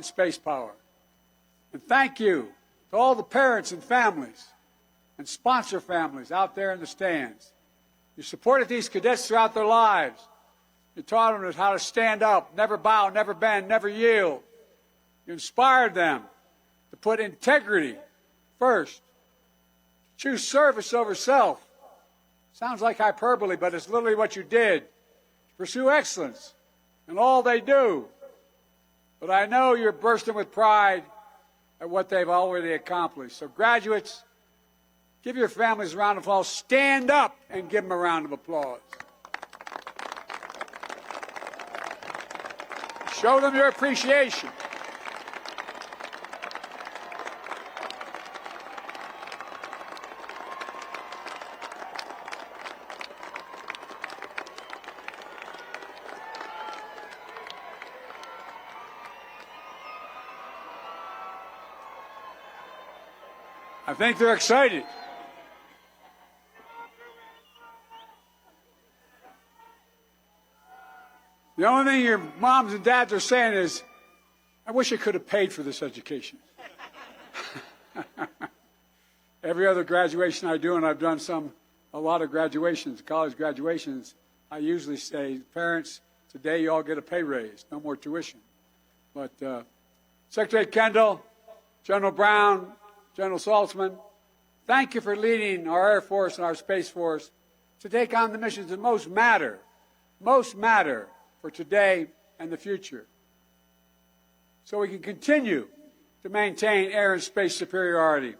in space power. And thank you to all the parents and families and sponsor families out there in the stands. You supported these cadets throughout their lives. You taught them how to stand up, never bow, never bend, never yield. You inspired them to put integrity first, choose service over self. Sounds like hyperbole, but it's literally what you did. Pursue excellence in all they do. But I know you're bursting with pride at what they've already accomplished. So graduates, give your families a round of applause. Stand up and give them a round of applause. Show them your appreciation. I think they're excited. The only thing your moms and dads are saying is, I wish I could have paid for this education. Every other graduation I do, and I've done a lot of graduations, college graduations, I usually say, parents, today you all get a pay raise, no more tuition. But Secretary Kendall, General Brown, General Saltzman, thank you for leading our Air Force and our Space Force to take on the missions that most matter for today and the future, so we can continue to maintain air and space superiority,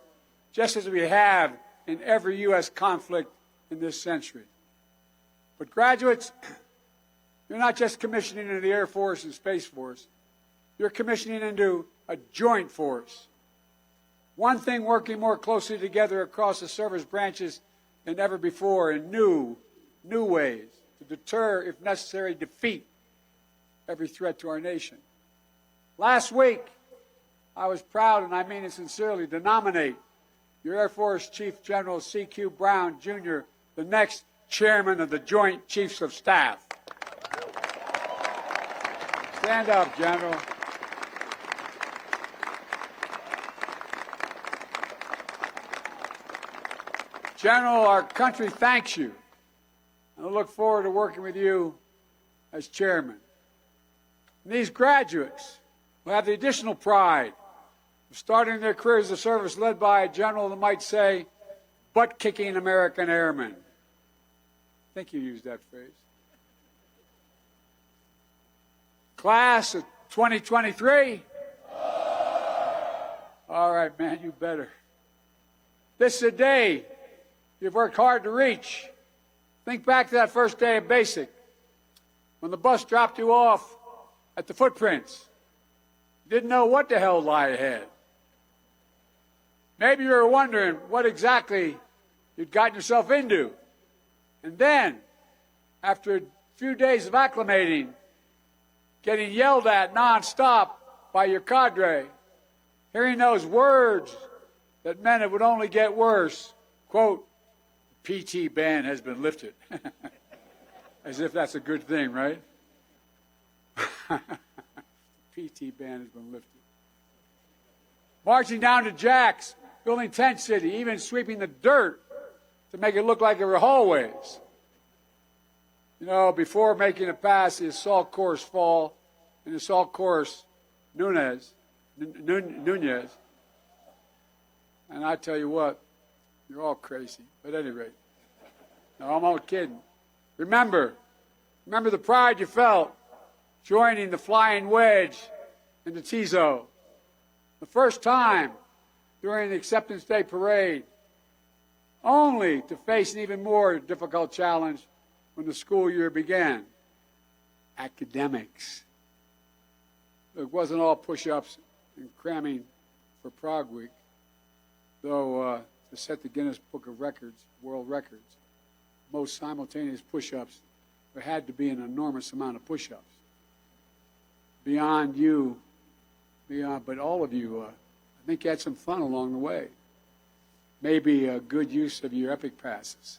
just as we have in every U.S. conflict in this century. But graduates, you're not just commissioning into the Air Force and Space Force, you're commissioning into a joint force. One thing working more closely together across the service branches than ever before in new ways to deter, if necessary, defeat every threat to our nation. Last week, I was proud, and I mean it sincerely, to nominate your Air Force Chief General C.Q. Brown, Jr., the next chairman of the Joint Chiefs of Staff. Stand up, General. General, our country thanks you, and I look forward to working with you as chairman. And these graduates will have the additional pride of starting their careers of service led by a general that might say, butt-kicking American airmen. I think you used that phrase. Class of 2023? All right, man, you better. This is a day you've worked hard to reach. Think back to that first day of basic, when the bus dropped you off at the footprints. You didn't know what the hell lay ahead. Maybe you were wondering what exactly you'd gotten yourself into. And then, after a few days of acclimating, getting yelled at nonstop by your cadre, hearing those words that meant it would only get worse, quote, PT ban has been lifted. As if that's a good thing, right? PT ban has been lifted. Marching down to Jack's, building tent city, even sweeping the dirt to make it look like there were hallways. You know, before making it past the assault course fall and the assault course Nunez. And I tell you what, you're all crazy. But at any rate, no, I'm not kidding. Remember the pride you felt joining the Flying Wedge in the TIZO. The first time during the Acceptance Day parade, only to face an even more difficult challenge when the school year began. Academics. It wasn't all push-ups and cramming for Prague Week, though to set the Guinness Book of Records, world records, most simultaneous push-ups, there had to be an enormous amount of push-ups. Beyond you, but all of you, I think you had some fun along the way. Maybe a good use of your Epic passes.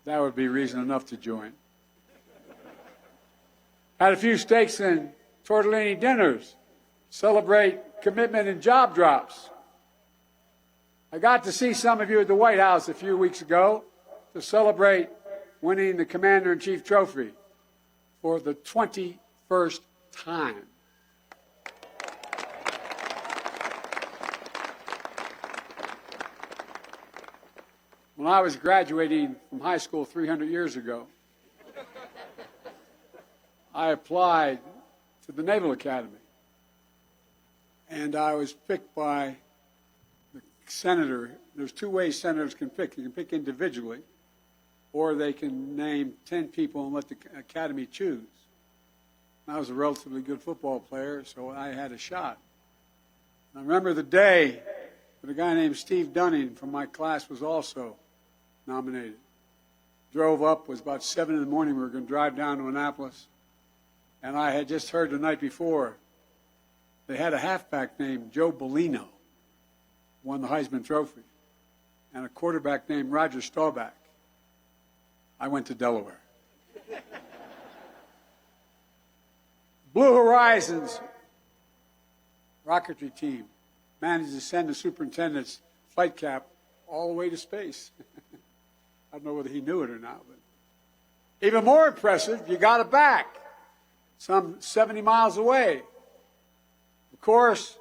That would be reason enough to join. Had a few steaks and tortellini dinners. Celebrate commitment and job drops. I got to see some of you at the White House a few weeks ago to celebrate winning the Commander-in-Chief Trophy for the 21st time. When I was graduating from high school 300 years ago, I applied to the Naval Academy. And I was picked by the senator. There's two ways senators can pick. You can pick individually, or they can name 10 people and let the Academy choose. I was a relatively good football player, so I had a shot. And I remember the day that a guy named Steve Dunning from my class was also nominated. Drove up, was about 7 in the morning. We were going to drive down to Annapolis. And I had just heard the night before they had a halfback named Joe Bellino, won the Heisman Trophy, and a quarterback named Roger Staubach. I went to Delaware. Blue Horizons rocketry team managed to send the superintendent's flight cap all the way to space. I don't know whether he knew it or not. But even more impressive, you got it back, some 70 miles away. Of course,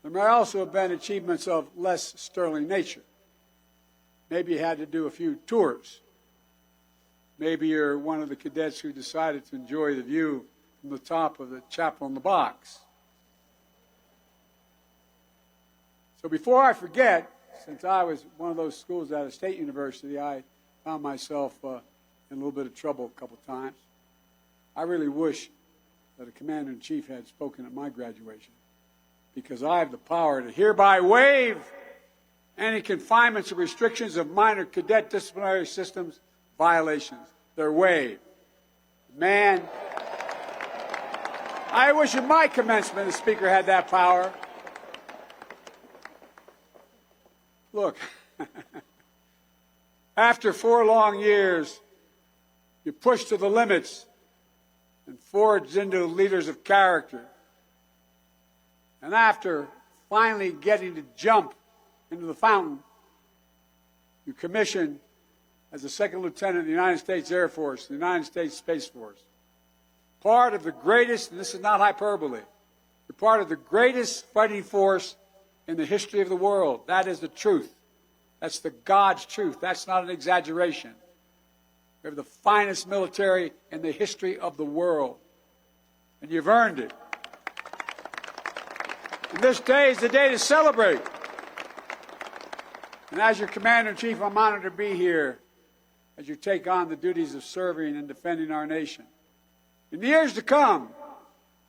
there may also have been achievements of less sterling nature. Maybe you had to do a few tours. Maybe you're one of the cadets who decided to enjoy the view from the top of the chapel in the box. So before I forget, since I was one of those schools at a state university, I found myself in a little bit of trouble a couple times. I really wish that a commander-in-chief had spoken at my graduation, because I have the power to hereby waive any confinements or restrictions of minor cadet disciplinary systems violations. They're waived. Man, I wish at my commencement the Speaker had that power. Look, after 4 long years, you push to the limits and forged into leaders of character. And after finally getting to jump into the fountain, you commissioned as a second lieutenant of the United States Air Force, the United States Space Force. Part of the greatest, and this is not hyperbole, you're part of the greatest fighting force in the history of the world. That is the truth. That's the God's truth. That's not an exaggeration. We have the finest military in the history of the world. And you've earned it. And this day is the day to celebrate. And as your Commander-in-Chief, I'm honored to be here as you take on the duties of serving and defending our nation. In the years to come,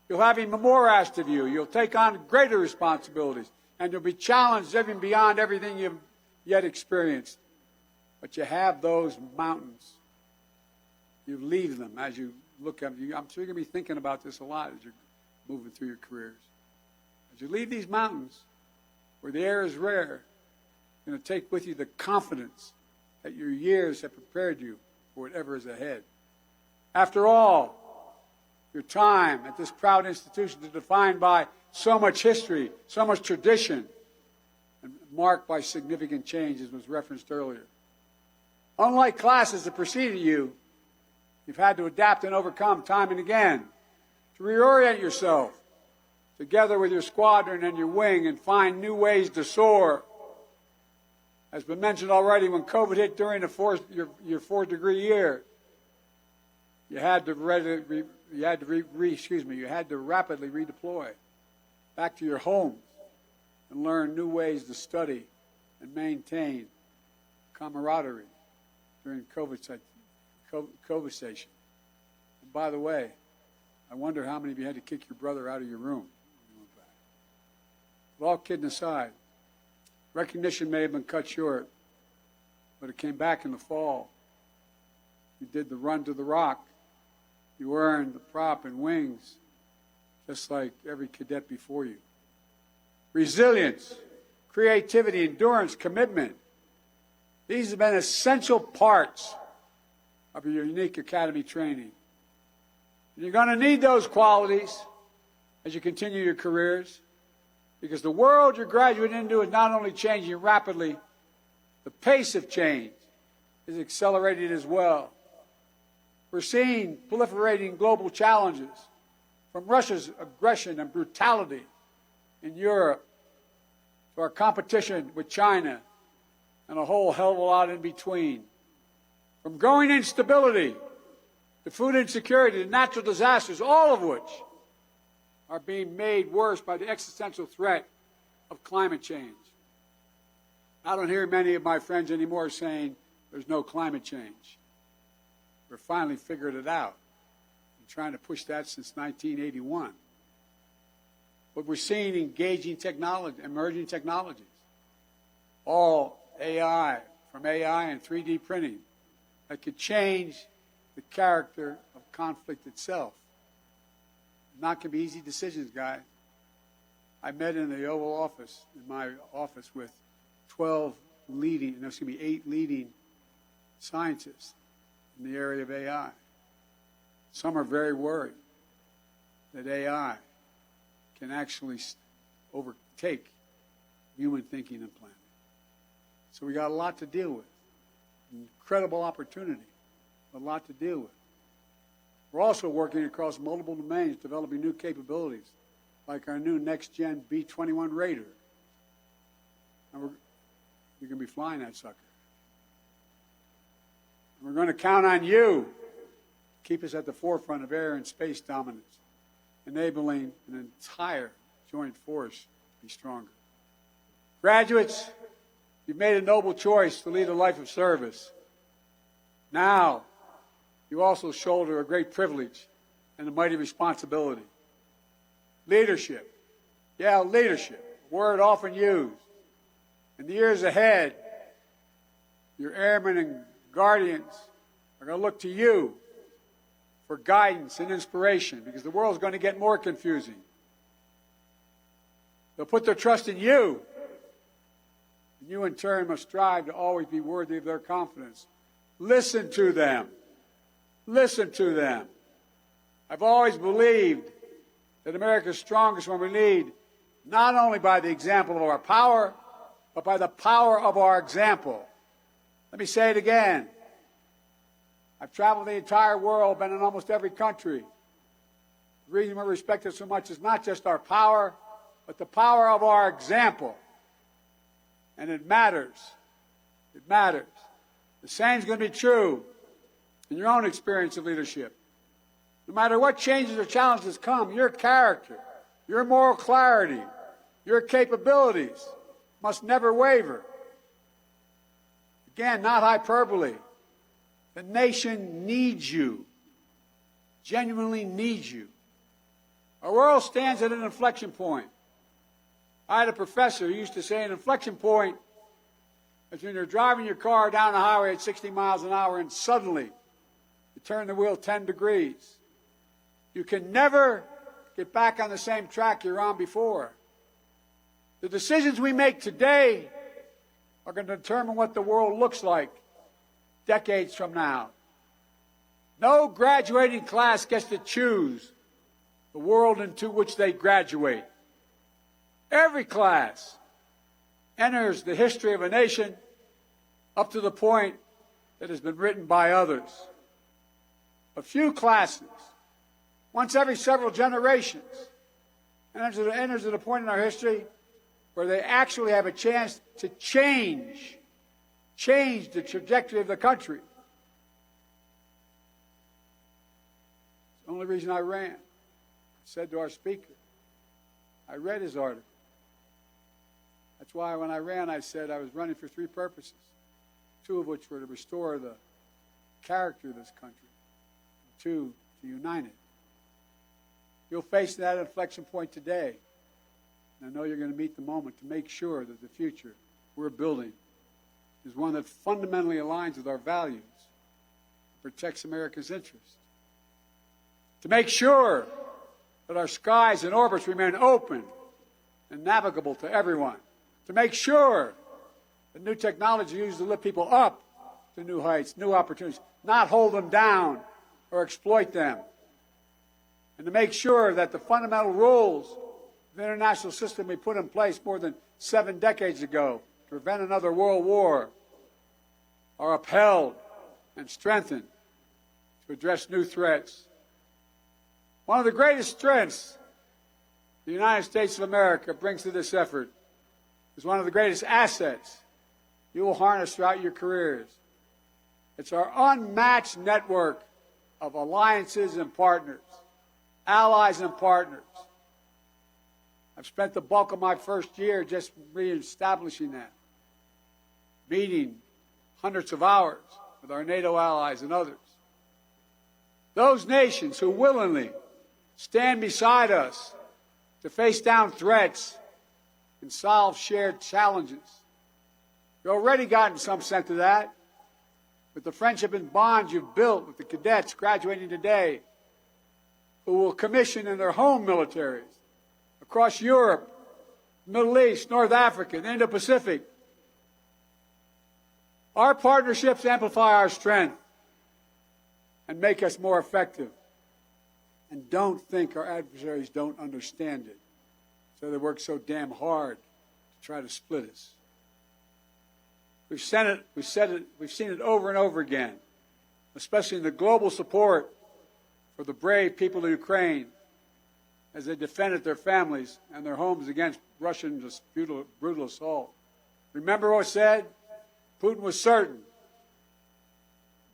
you'll have even more asked of you. You'll take on greater responsibilities, and you'll be challenged even beyond everything you've yet experienced. But you have those mountains. You leave them as you look at them. I'm sure you're going to be thinking about this a lot as you're moving through your careers. As you leave these mountains, where the air is rare, you're going to take with you the confidence that your years have prepared you for whatever is ahead. After all, your time at this proud institution is defined by so much history, so much tradition, and marked by significant change, as was referenced earlier. Unlike classes that preceded you, you've had to adapt and overcome time and again, to reorient yourself together with your squadron and your wing and find new ways to soar. As been mentioned already, when COVID hit during your 4th-degree year, you had to rapidly redeploy back to your homes and learn new ways to study and maintain camaraderie during COVID station. And by the way, I wonder how many of you had to kick your brother out of your room when you went back. But all kidding aside, recognition may have been cut short, but it came back in the fall. You did the run to the rock. You earned the prop and wings, just like every cadet before you. Resilience, creativity, endurance, commitment. These have been essential parts of your unique academy training. You're going to need those qualities as you continue your careers, because the world you're graduating into is not only changing rapidly, the pace of change is accelerating as well. We're seeing proliferating global challenges, from Russia's aggression and brutality in Europe to our competition with China and a whole hell of a lot in between. From growing instability to food insecurity to natural disasters, all of which are being made worse by the existential threat of climate change. I don't hear many of my friends anymore saying there's no climate change. We're finally figured it out. We're trying to push that since 1981. But we're seeing engaging technology, emerging technologies. All AI, from AI and 3D printing, that could change the character of conflict itself. Not going to be easy decisions, guys. I met in the Oval Office, in my office, with 8 leading scientists in the area of AI. Some are very worried that AI can actually overtake human thinking and planning. So we got a lot to deal with. Incredible opportunity, a lot to deal with. We're also working across multiple domains, developing new capabilities, like our new next-gen B-21 Raider. And you're going to be flying that sucker. And we're going to count on you to keep us at the forefront of air and space dominance, enabling an entire joint force to be stronger. Graduates, you've made a noble choice to lead a life of service. Now, you also shoulder a great privilege and a mighty responsibility. Leadership. Yeah, leadership. A word often used. In the years ahead, your airmen and guardians are going to look to you for guidance and inspiration, because the world's going to get more confusing. They'll put their trust in you. And you, in turn, must strive to always be worthy of their confidence. Listen to them. Listen to them. I've always believed that America's strongest when we lead, not only by the example of our power, but by the power of our example. Let me say it again. I've traveled the entire world, been in almost every country. The reason we're respected so much is not just our power, but the power of our example. And it matters. It matters. The same's going to be true in your own experience of leadership. No matter what changes or challenges come, your character, your moral clarity, your capabilities must never waver. Again, not hyperbole. The nation needs you, genuinely needs you. Our world stands at an inflection point. I had a professor who used to say an inflection point is when you're driving your car down the highway at 60 miles an hour and suddenly you turn the wheel 10 degrees. You can never get back on the same track you're on before. The decisions we make today are going to determine what the world looks like decades from now. No graduating class gets to choose the world into which they graduate. Every class enters the history of a nation up to the point that has been written by others. A few classes, once every several generations, enters at a point in our history where they actually have a chance to change the trajectory of the country. It's the only reason I ran. I said to our speaker, I read his article. That's why when I ran, I said I was running for 3 purposes, 2 of which were to restore the character of this country, 2, to unite it. You'll face that inflection point today. And I know you're going to meet the moment to make sure that the future we're building is one that fundamentally aligns with our values, protects America's interests. To make sure that our skies and orbits remain open and navigable to everyone. To make sure that new technology is used to lift people up to new heights, new opportunities, not hold them down or exploit them. to make sure that the fundamental rules of the international system we put in place more than 7 decades ago to prevent another world war are upheld and strengthened to address new threats. One of the greatest strengths the United States of America brings to this effort is one of the greatest assets you will harness throughout your careers. It's our unmatched network of alliances and partners, allies and partners. I've spent the bulk of my first year just reestablishing that, meeting hundreds of hours with our NATO allies and others. Those nations who willingly stand beside us to face down threats and solve shared challenges. You've already gotten some sense of that with the friendship and bonds you've built with the cadets graduating today who will commission in their home militaries across Europe, Middle East, North Africa, the Indo-Pacific. Our partnerships amplify our strength and make us more effective. And don't think our adversaries don't understand it. So they work so damn hard to try to split us. We've seen it over and over again, especially in the global support for the brave people of Ukraine as they defended their families and their homes against Russian brutal assault. Remember what I said? Putin was certain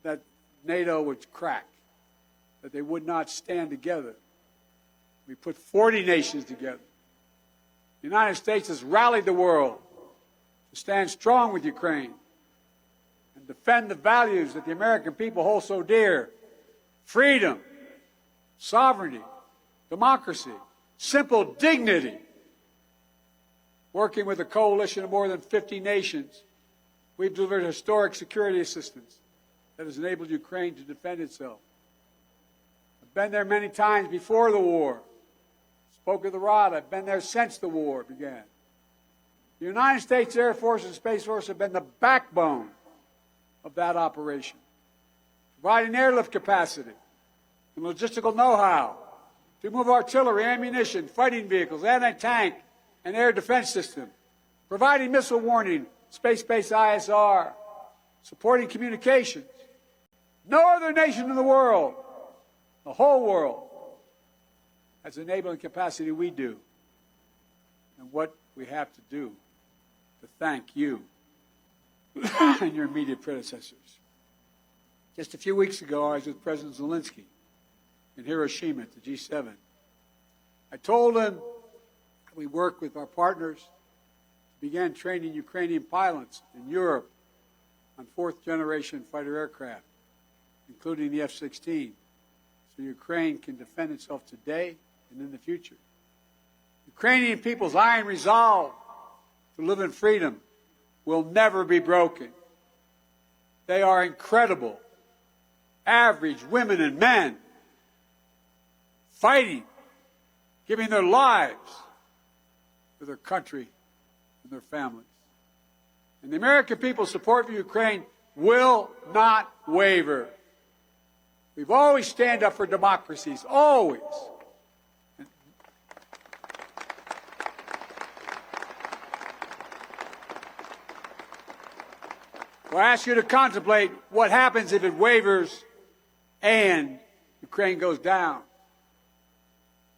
that NATO would crack, that they would not stand together. We put 40 nations together. The United States has rallied the world to stand strong with Ukraine and defend the values that the American people hold so dear: freedom, sovereignty, democracy, simple dignity. Working with a coalition of more than 50 nations, we've delivered historic security assistance that has enabled Ukraine to defend itself. I've been there many times before the war. Spoke of the rod. I've been there since the war began. The United States Air Force and Space Force have been the backbone of that operation, providing airlift capacity and logistical know-how to move artillery, ammunition, fighting vehicles, anti-tank, and air defense system, providing missile warning, space-based ISR, supporting communications. No other nation in the world, the whole world, has enabling capacity we do. And what we have to do to thank you and your immediate predecessors. Just a few weeks ago, I was with President Zelensky in Hiroshima at the G7. I told him we work with our partners to begin training Ukrainian pilots in Europe on fourth-generation fighter aircraft, including the F-16, so Ukraine can defend itself today and in the future. Ukrainian people's iron resolve to live in freedom will never be broken. They are incredible, average women and men fighting, giving their lives for their country and their families. And the American people's support for Ukraine will not waver. We've always stand up for democracies, always. Well, I ask you to contemplate what happens if it wavers and Ukraine goes down.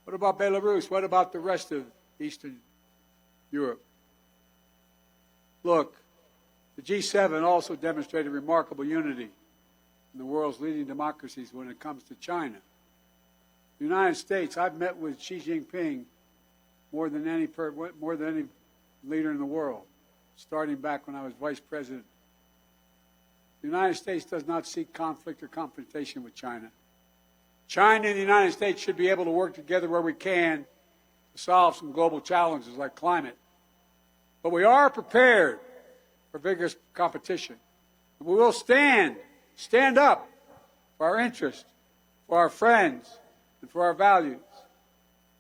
What about Belarus? What about the rest of Eastern Europe? Look, the G7 also demonstrated remarkable unity in the world's leading democracies when it comes to China. The United States, I've met with Xi Jinping more than any leader in the world, starting back when I was vice president. The United States does not seek conflict or confrontation with China. China and the United States should be able to work together where we can to solve some global challenges like climate. But we are prepared for vigorous competition. And we will stand up for our interests, for our friends, and for our values.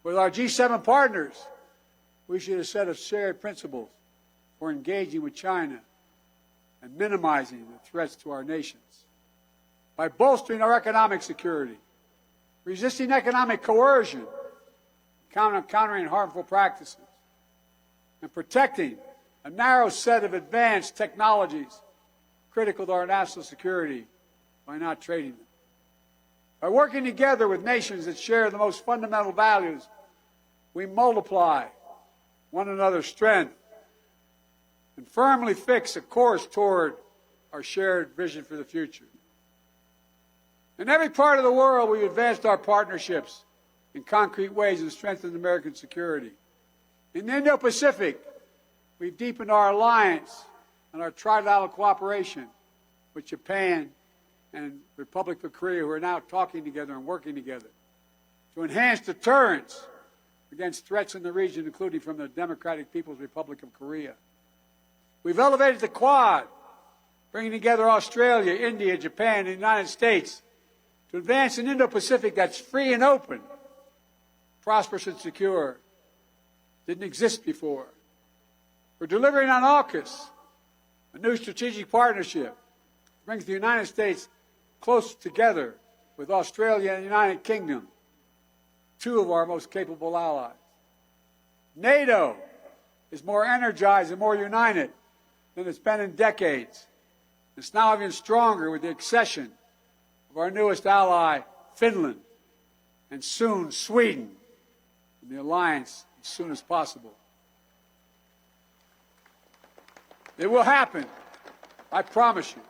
With our G7 partners, we should have a set of shared principles for engaging with China and minimizing the threats to our nations. By bolstering our economic security, resisting economic coercion, countering harmful practices, and protecting a narrow set of advanced technologies critical to our national security by not trading them. By working together with nations that share the most fundamental values, we multiply one another's strength and firmly fix a course toward our shared vision for the future. In every part of the world, we've advanced our partnerships in concrete ways and strengthened American security. In the Indo-Pacific, we've deepened our alliance and our trilateral cooperation with Japan and the Republic of Korea, who are now talking together and working together to enhance deterrence against threats in the region, including from the Democratic People's Republic of Korea. We've elevated the Quad, bringing together Australia, India, Japan, and the United States to advance an Indo-Pacific that's free and open, prosperous and secure. Didn't exist before. We're delivering on AUKUS, a new strategic partnership, brings the United States close together with Australia and the United Kingdom, two of our most capable allies. NATO is more energized and more united than it's been in decades. It's now even stronger with the accession of our newest ally, Finland, and soon Sweden, in the alliance as soon as possible. It will happen, I promise you.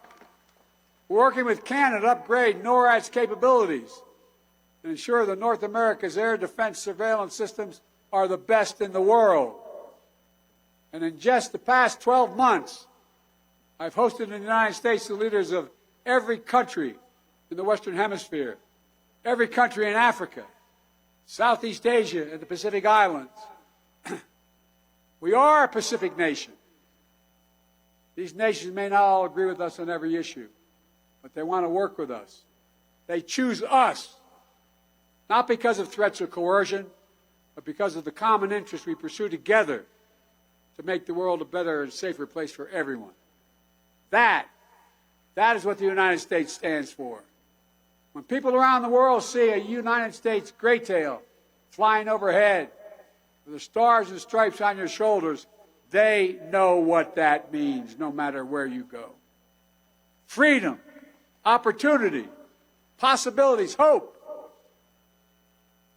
We're working with Canada to upgrade NORAD's capabilities and ensure that North America's air defense surveillance systems are the best in the world. And in just the past 12 months, I've hosted in the United States the leaders of every country in the Western Hemisphere, every country in Africa, Southeast Asia, and the Pacific Islands. We are a Pacific nation. These nations may not all agree with us on every issue, but they want to work with us. They choose us, not because of threats or coercion, but because of the common interests we pursue together to make the world a better and safer place for everyone. That is what the United States stands for. When people around the world see a United States gray tail flying overhead with the stars and stripes on your shoulders, they know what that means, no matter where you go. Freedom, opportunity, possibilities, hope.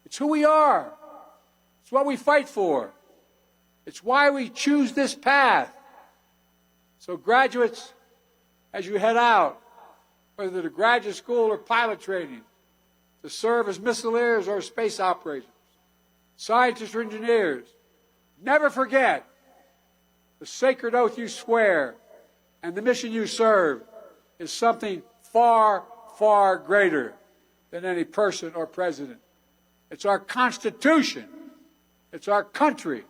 It's who we are. It's what we fight for. It's why we choose this path. So graduates, as you head out, whether to graduate school or pilot training, to serve as missileers or space operators, scientists or engineers, never forget the sacred oath you swear and the mission you serve is something far, far greater than any person or president. It's our Constitution, it's our country,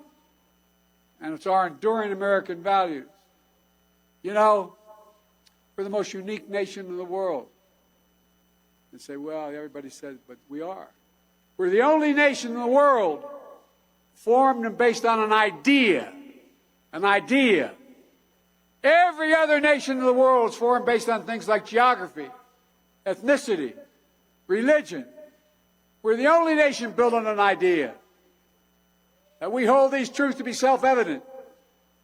and it's our enduring American values. You know, we're the most unique nation in the world. And say, well, everybody says, but we are. We're the only nation in the world formed and based on an idea. An idea. Every other nation in the world is formed based on things like geography, ethnicity, religion. We're the only nation built on an idea. That we hold these truths to be self-evident.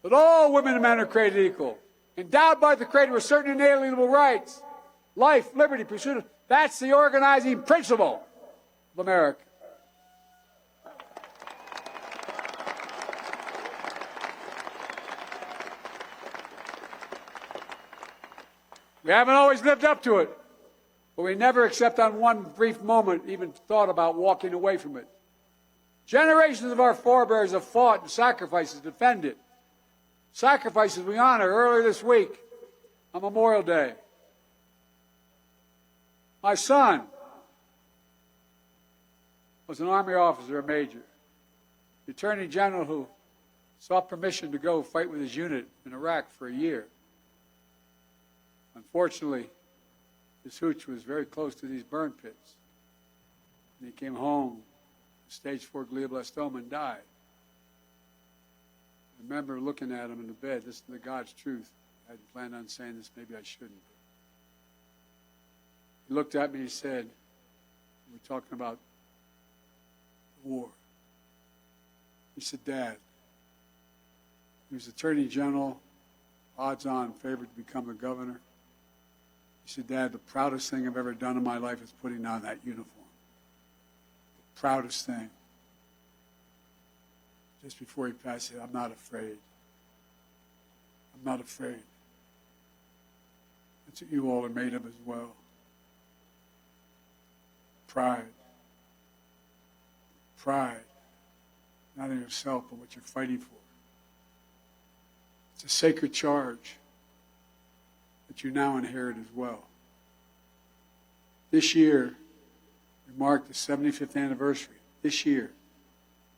That all women and men are created equal. Endowed by the Creator with certain inalienable rights. Life, liberty, pursuit of... That's the organizing principle of America. We haven't always lived up to it, but we never, except on one brief moment, even thought about walking away from it. Generations of our forebears have fought and sacrificed to defend it. Sacrifices we honor earlier this week on Memorial Day. My son was an Army officer, a major, the Attorney General who sought permission to go fight with his unit in Iraq for a year. Unfortunately, his hooch was very close to these burn pits. And he came home, stage 4 glioblastoma, and died. I remember looking at him in the bed, this is the God's truth. I hadn't planned on saying this, maybe I shouldn't. He looked at me and he said, We're talking about the war. He said, Dad, he was Attorney General, odds-on favored to become the governor. He said, Dad, the proudest thing I've ever done in my life is putting on that uniform. The proudest thing. Just before he passed, he said, I'm not afraid. I'm not afraid. That's what you all are made of as well. Pride. Pride. Not in yourself, but what you're fighting for. It's a sacred charge that you now inherit as well. This year, we mark the 75th anniversary, this year,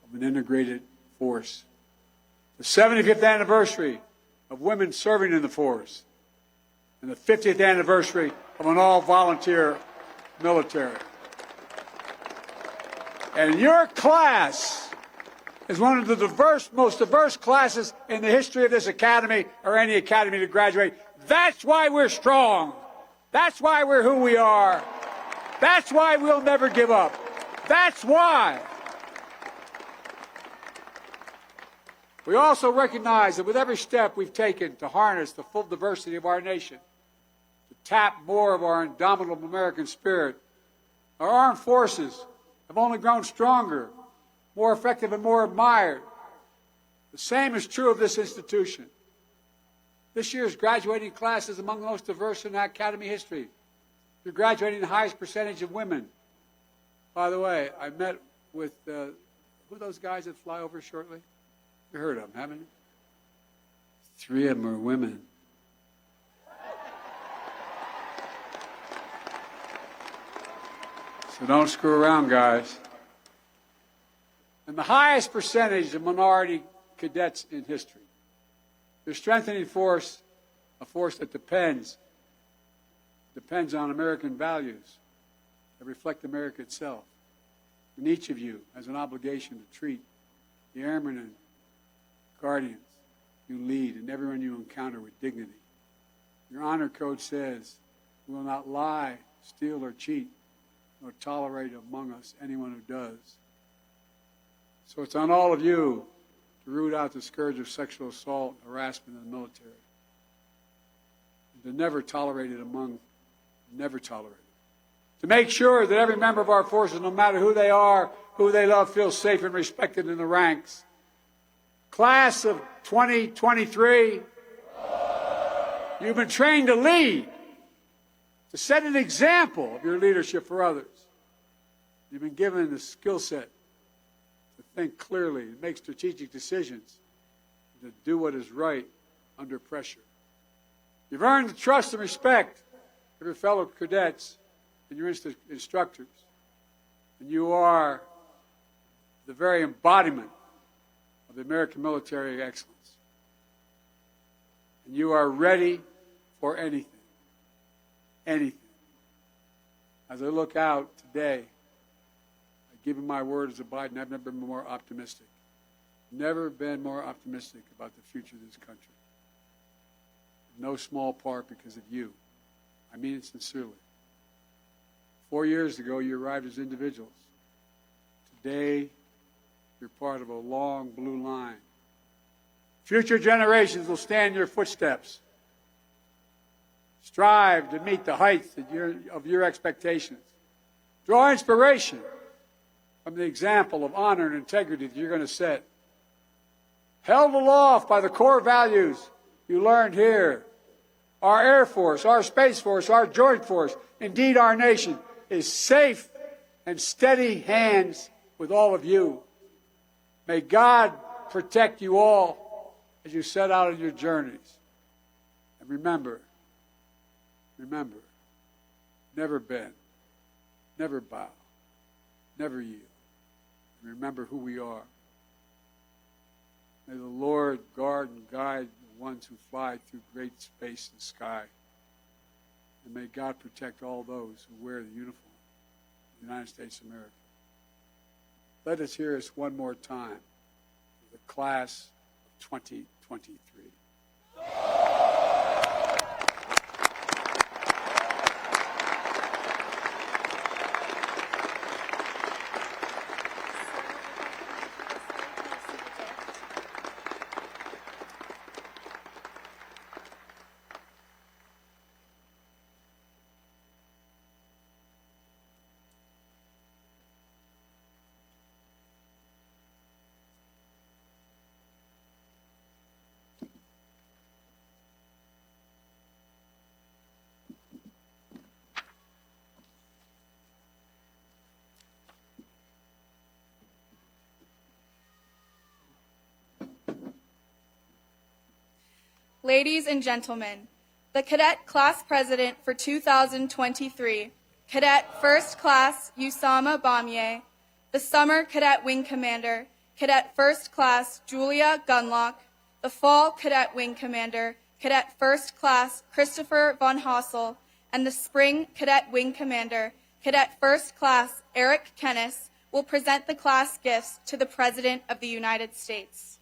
of an integrated force. The 75th anniversary of women serving in the force. And the 50th anniversary of an all-volunteer military. And your class is one of the most diverse classes in the history of this academy or any academy to graduate. That's why we're strong. That's why we're who we are. That's why we'll never give up. That's why. We also recognize that with every step we've taken to harness the full diversity of our nation, to tap more of our indomitable American spirit, our armed forces have only grown stronger, more effective, and more admired. The same is true of this institution. This year's graduating class is among the most diverse in academy history. You're graduating the highest percentage of women. By the way, I met with, who are those guys that fly over shortly? You heard of them, haven't you? 3 of them are women. So don't screw around, guys. And the highest percentage of minority cadets in history. They're strengthening force, a force that depends on American values that reflect America itself. And each of you has an obligation to treat the airmen and guardians you lead and everyone you encounter with dignity. Your honor code says, we will not lie, steal, or cheat, nor tolerate among us anyone who does. So it's on all of you to root out the scourge of sexual assault and harassment in the military. And to never tolerate it never tolerate it. To make sure that every member of our forces, no matter who they are, who they love, feels safe and respected in the ranks. Class of 2023, you've been trained to lead, to set an example of your leadership for others. You've been given the skill set to think clearly, to make strategic decisions, to do what is right under pressure. You've earned the trust and respect of your fellow cadets and your instructors. And you are the very embodiment of the American military excellence. And you are ready for anything. Anything. As I look out today, I give you my word as a Biden, I've never been more optimistic. Never been more optimistic about the future of this country. In no small part because of you. I mean it sincerely. 4 years ago, you arrived as individuals. Today, you're part of a long blue line. Future generations will stand in your footsteps. Strive to meet the heights of your expectations. Draw inspiration from the example of honor and integrity that you're going to set. Held aloft by the core values you learned here. Our Air Force, our Space Force, our Joint Force, indeed our nation, is safe and steady hands with all of you. May God protect you all as you set out on your journeys. And remember, never bend, never bow, never yield. And remember who we are. May the Lord guard and guide the ones who fly through great space and sky. And may God protect all those who wear the uniform of the United States of America. Let us hear this one more time. The class of 2023. Ladies and gentlemen, the Cadet Class President for 2023, Cadet First Class Usama Bamier, the Summer Cadet Wing Commander, Cadet First Class Julia Gunlock, the Fall Cadet Wing Commander, Cadet First Class Christopher von Hossel, and the Spring Cadet Wing Commander, Cadet First Class Eric Kennis, will present the class gifts to the President of the United States.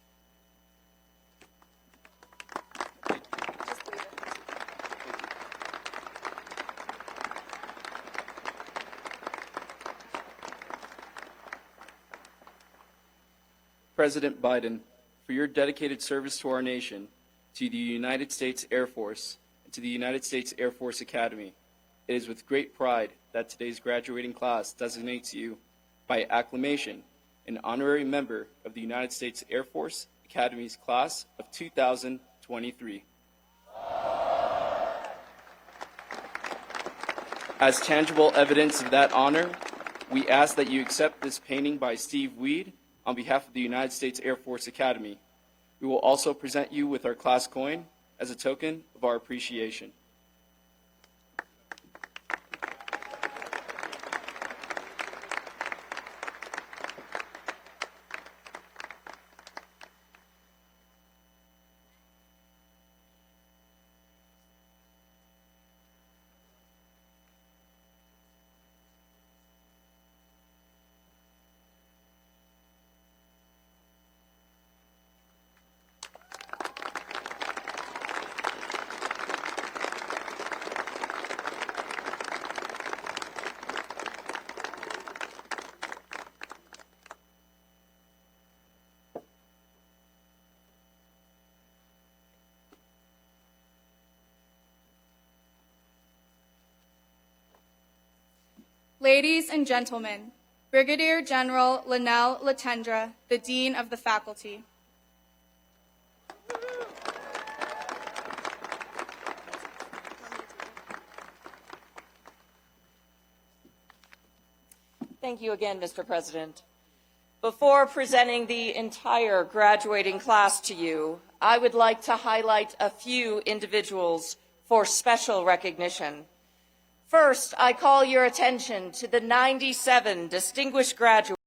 President Biden, for your dedicated service to our nation, to the United States Air Force, and to the United States Air Force Academy, it is with great pride that today's graduating class designates you, by acclamation, an honorary member of the United States Air Force Academy's class of 2023. As tangible evidence of that honor, we ask that you accept this painting by Steve Weed on behalf of the United States Air Force Academy. We will also present you with our class coin as a token of our appreciation. Ladies and gentlemen, Brigadier General Linnell Latendra, the Dean of the Faculty. Thank you again, Mr. President. Before presenting the entire graduating class to you, I would like to highlight a few individuals for special recognition. First, I call your attention to the 97 distinguished graduates